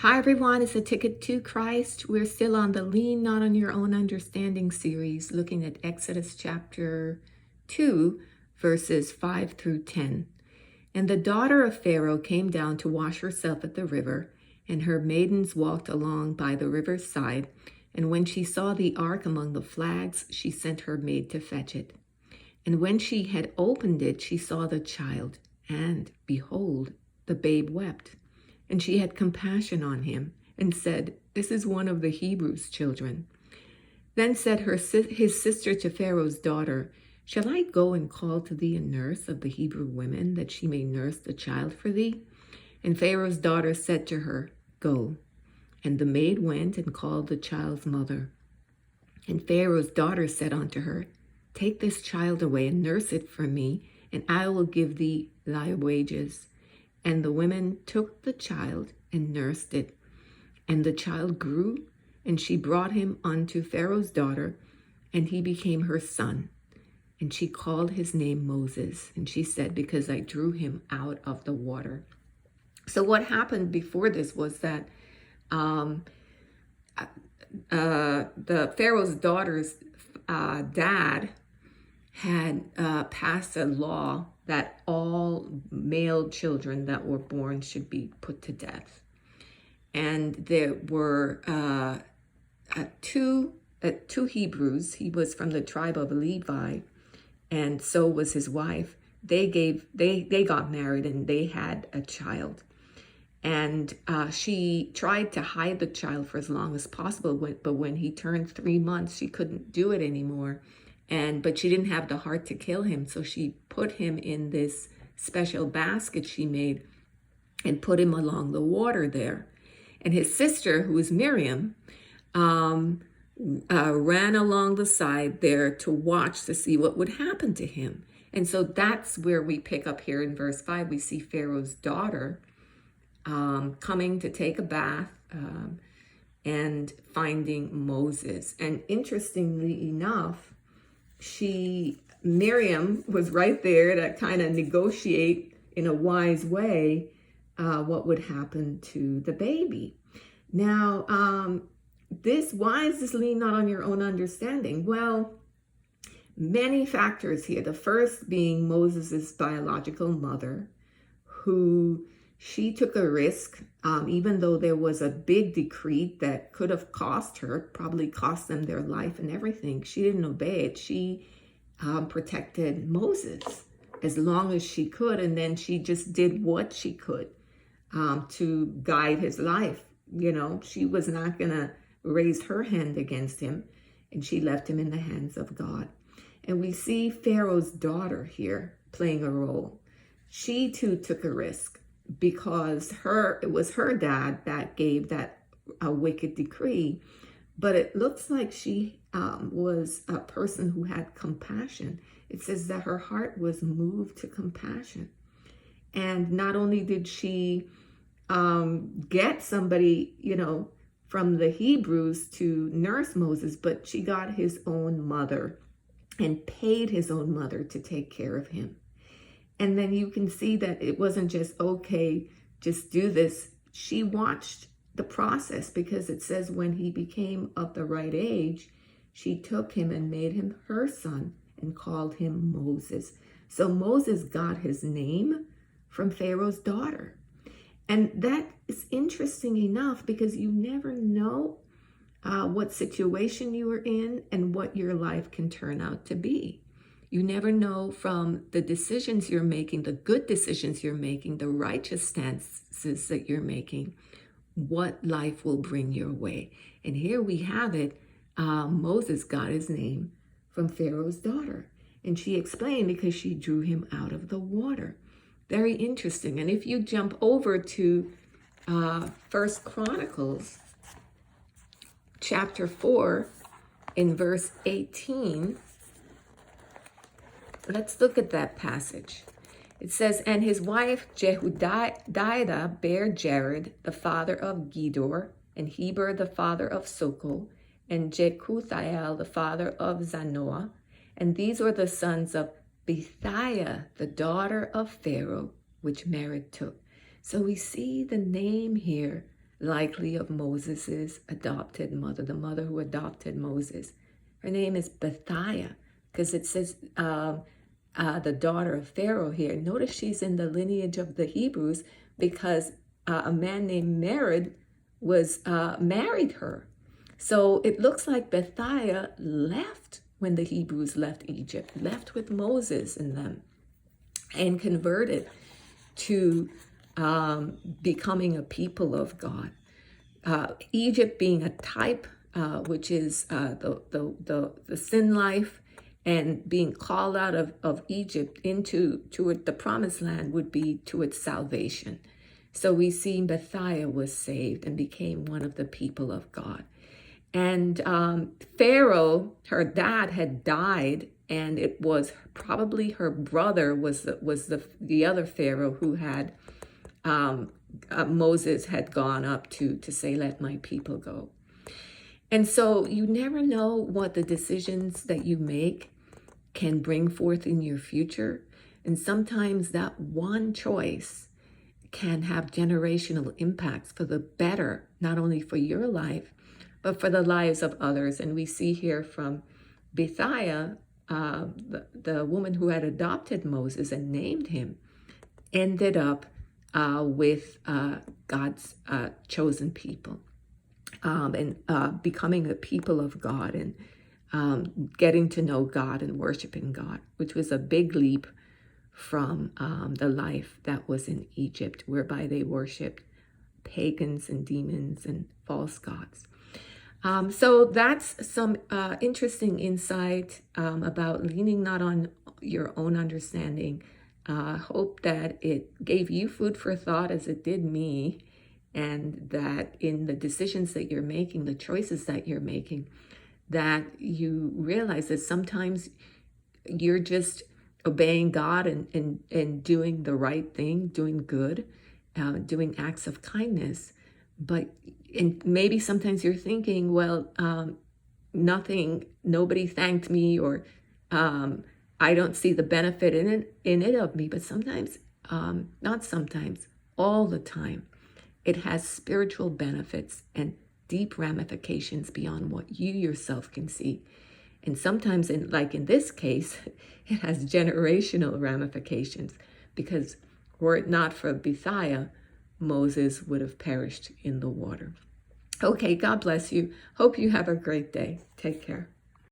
Hi everyone, it's a Ticket to Christ. We're still on the Lean Not on Your Own Understanding series, looking at Exodus chapter 2, verses 5 through 10. And the daughter of Pharaoh came down to wash herself at the river, and her maidens walked along by the river's side. And when she saw the ark among the flags, she sent her maid to fetch it. And when she had opened it, she saw the child, and behold, the babe wept. And she had compassion on him and said, "This is one of the Hebrews' children." Then said his sister to Pharaoh's daughter, "Shall I go and call to thee a nurse of the Hebrew women, that she may nurse the child for thee?" And Pharaoh's daughter said to her, "Go." And the maid went and called the child's mother. And Pharaoh's daughter said unto her, "Take this child away and nurse it for me, and I will give thee thy wages." And the women took the child and nursed it. And the child grew, and she brought him unto Pharaoh's daughter, and he became her son. And she called his name Moses. And she said, "Because I drew him out of the water." So what happened before this was that the Pharaoh's daughter's dad had passed a law that all male children that were born should be put to death. And there were two Hebrews. He was from the tribe of Levi, and so was his wife. They got married, and they had a child. And she tried to hide the child for as long as possible, but when he turned 3 months, she couldn't do it anymore. But she didn't have the heart to kill him, so she put him in this special basket she made and put him along the water there. And his sister, who was Miriam, ran along the side there to watch to see what would happen to him. And so that's where we pick up here in verse 5. We see Pharaoh's daughter coming to take a bath and finding Moses. And interestingly enough, Miriam was right there to kind of negotiate in a wise way what would happen to the baby. Now, why is this lean not on your own understanding? Well, many factors here. The first being Moses's biological mother, who she took a risk, even though there was a big decree that could have cost her, probably cost them their life and everything. She didn't obey it. She protected Moses as long as she could, and then she just did what she could to guide his life. You know, she was not going to raise her hand against him, and she left him in the hands of God. And we see Pharaoh's daughter here playing a role. She too took a risk, because it was her dad that gave that wicked decree. But it looks like she was a person who had compassion. It says that her heart was moved to compassion. And not only did she get somebody, from the Hebrews to nurse Moses, but she got his own mother and paid his own mother to take care of him. And then you can see that it wasn't just, okay, just do this. She watched the process, because it says when he became of the right age, she took him and made him her son and called him Moses. So Moses got his name from Pharaoh's daughter. And that is interesting enough, because you never know what situation you are in and what your life can turn out to be. You never know from the decisions you're making, the good decisions you're making, the righteous stances that you're making, what life will bring your way. And here we have it. Moses got his name from Pharaoh's daughter. And she explained, because she drew him out of the water. Very interesting. And if you jump over to 1 Chronicles chapter 4 in verse 18, let's look at that passage. It says, "And his wife Jehudiah bare Jared, the father of Gedor, and Heber, the father of Sokol, and Jekuthiel, the father of Zanoah. And these were the sons of Bethiah, the daughter of Pharaoh, which Mered took." So we see the name here likely of Moses's adopted mother, the mother who adopted Moses. Her name is Bethiah, because it says the daughter of Pharaoh here. Notice she's in the lineage of the Hebrews because a man named Merid was married her. So it looks like Bethiah left when the Hebrews left Egypt, left with Moses and them, and converted to becoming a people of God. Egypt being a type, which is the sin life, and being called out of Egypt into the promised land would be to its salvation. So we see Bethiah was saved and became one of the people of God. And Pharaoh, her dad, had died, and it was probably her brother was the other Pharaoh who had Moses had gone up to say, let my people go. And so you never know what the decisions that you make can bring forth in your future. And sometimes that one choice can have generational impacts for the better, not only for your life, but for the lives of others. And we see here from Bethiah, the woman who had adopted Moses and named him, ended up with God's chosen people, and becoming the people of God, and getting to know God and worshiping God, which was a big leap from the life that was in Egypt, whereby they worshiped pagans and demons and false gods. So that's some interesting insight about leaning not on your own understanding. Hope that it gave you food for thought as it did me, and that in the decisions that you're making, the choices that you're making, that you realize that sometimes you're just obeying God and doing the right thing, doing good, doing acts of kindness. But and maybe sometimes you're thinking, well, nobody thanked me, or I don't see the benefit in it of me. But sometimes, not sometimes, all the time, it has spiritual benefits and deep ramifications beyond what you yourself can see. And sometimes, like in this case, it has generational ramifications, because were it not for Bethiah, Moses would have perished in the water. Okay, God bless you. Hope you have a great day. Take care.